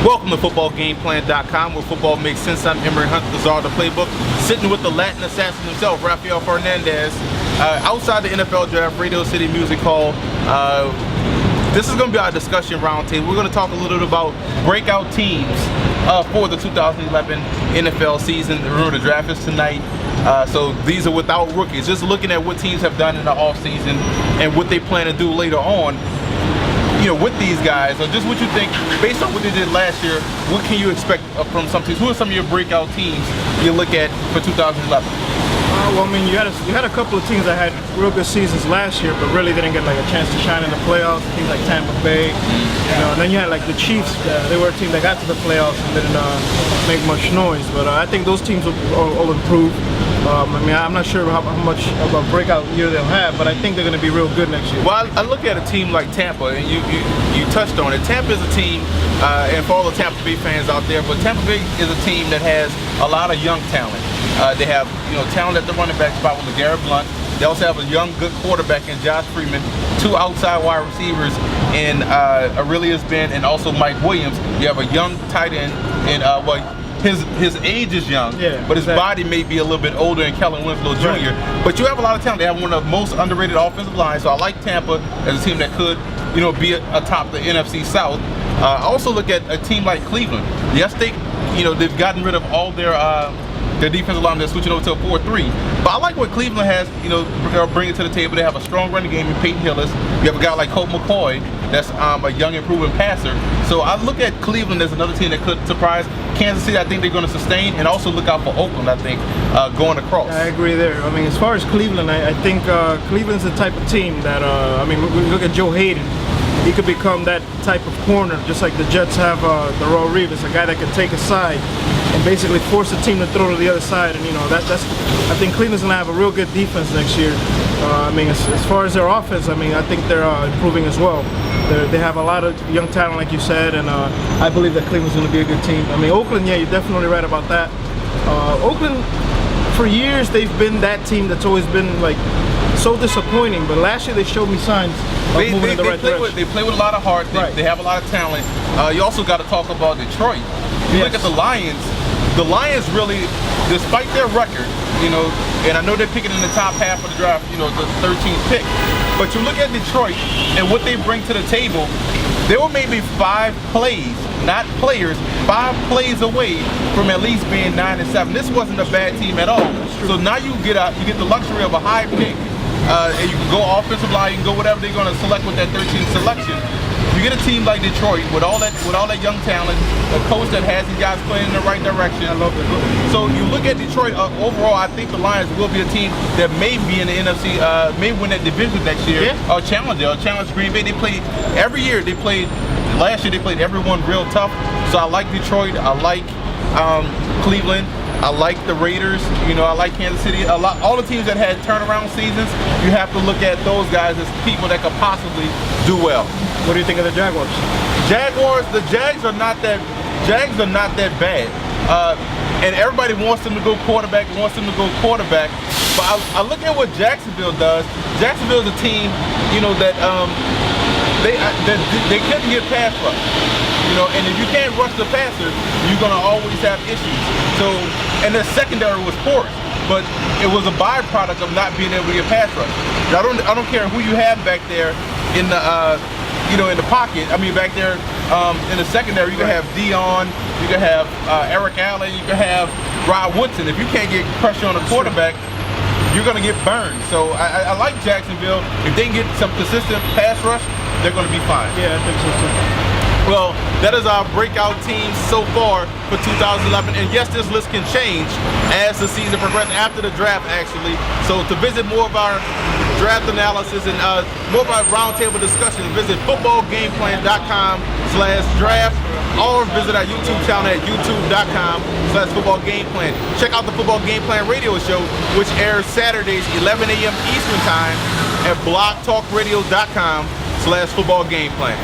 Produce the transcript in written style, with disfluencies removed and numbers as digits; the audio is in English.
Welcome to footballgameplan.com, where football makes sense. I'm Emery Hunt, the czar of the playbook, sitting with the Latin assassin himself, Rafael Fernandez, outside the NFL Draft, Radio City Music Hall. This is going to be our discussion roundtable. We're going to talk a little bit about breakout teams for the 2011 NFL season. Remember, the draft is tonight, so these are without rookies. Just looking at what teams have done in the offseason and what they plan to do later on, with these guys, or just what you think, based on what they did last year, what can you expect from some teams? Who are some of your breakout teams you look at for 2011? Well, I mean, you had a couple of teams that had real good seasons last year, but really didn't get like a chance to shine in the playoffs. Teams like Tampa Bay, and then you had like the Chiefs. They were a team that got to the playoffs and didn't make much noise. But I think those teams will improve. I mean, I'm not sure how much of a breakout year they'll have, but I think they're going to be real good next year. Well, I look at a team like Tampa, and you touched on it. Tampa is a team, and for all the Tampa Bay fans out there, but Tampa Bay is a team that has a lot of young talent. They have talent at the running back spot with LeGarrette Blount. They also have a young, good quarterback in Josh Freeman, two outside wide receivers in Aurelius Ben and also Mike Williams. You have a young tight end in his age is young, but his body may be a little bit older in Kellen Winslow Jr. Right. But you have a lot of talent. They have one of the most underrated offensive lines, so I like Tampa as a team that could, be atop the NFC South. I also look at a team like Cleveland. Yes, they've gotten rid of all their defensive line. They're switching over to a 4-3. But I like what Cleveland has, bringing to the table. They have a strong running game in Peyton Hillis. You have a guy like Colt McCoy that's a young, improving passer. So I look at Cleveland as another team that could surprise. Kansas City, I think they're going to sustain, and also look out for Oakland, I think, going across. I agree there. I mean, as far as Cleveland, I think Cleveland's the type of team that, we look at Joe Hayden. He could become that type of corner, just like the Jets have the Raw Reeves, a guy that can take a side and basically force the team to throw to the other side. And that's I think Cleveland's gonna have a real good defense next year. I mean, as far as their offense, I mean, I think they're improving as well. They have a lot of young talent, like you said, and I believe that Cleveland's gonna be a good team. I mean, Oakland, yeah, you're definitely right about that. Oakland, for years, they've been that team that's always been like so disappointing, but last year they showed me signs of moving in the right direction. They play with a lot of heart. They have a lot of talent. You also got to talk about Detroit. You look at the Lions. The Lions really, despite their record, and I know they're picking in the top half of the draft, the 13th pick, but you look at Detroit and what they bring to the table. They were maybe 5 plays, not players, 5 plays away from at least being 9-7. This wasn't a bad team at all. So now you get the luxury of a high pick. And you can go offensive line, you can go whatever they're going to select with that 13th selection. You get a team like Detroit with all that young talent, a coach that has these guys playing in the right direction. I love it. So you look at Detroit overall. I think the Lions will be a team that may be in the NFC, may win that division next year, or challenge Green Bay. They play every year. Last year they played everyone real tough. So I like Detroit. I like Cleveland. I like the Raiders, I like Kansas City. All the teams that had turnaround seasons, you have to look at those guys as people that could possibly do well. What do you think of the Jaguars? The Jags are not that bad. And everybody wants them to go quarterback, But I look at what Jacksonville does. Jacksonville is a team, that they couldn't get pass rush. And if you can't rush the passer, you're gonna always have issues. So, and their secondary was porous, but it was a byproduct of not being able to get pass rush. I don't care who you have back there in the in the pocket. I mean, back there in the secondary, you can have Dion, you can have Eric Allen, you can have Rod Woodson. If you can't get pressure on the quarterback, you're gonna get burned. So I like Jacksonville. If they can get some consistent pass rush, they're gonna be fine. Yeah, I think so too. Well, that is our breakout team so far for 2011. And yes, this list can change as the season progresses, after the draft, actually. So to visit more of our draft analysis and more of our roundtable discussions, visit footballgameplan.com/draft or visit our YouTube channel at youtube.com/footballgameplan. Check out the Football Game Plan radio show, which airs Saturdays, 11 a.m. Eastern Time at blogtalkradio.com/footballgameplan.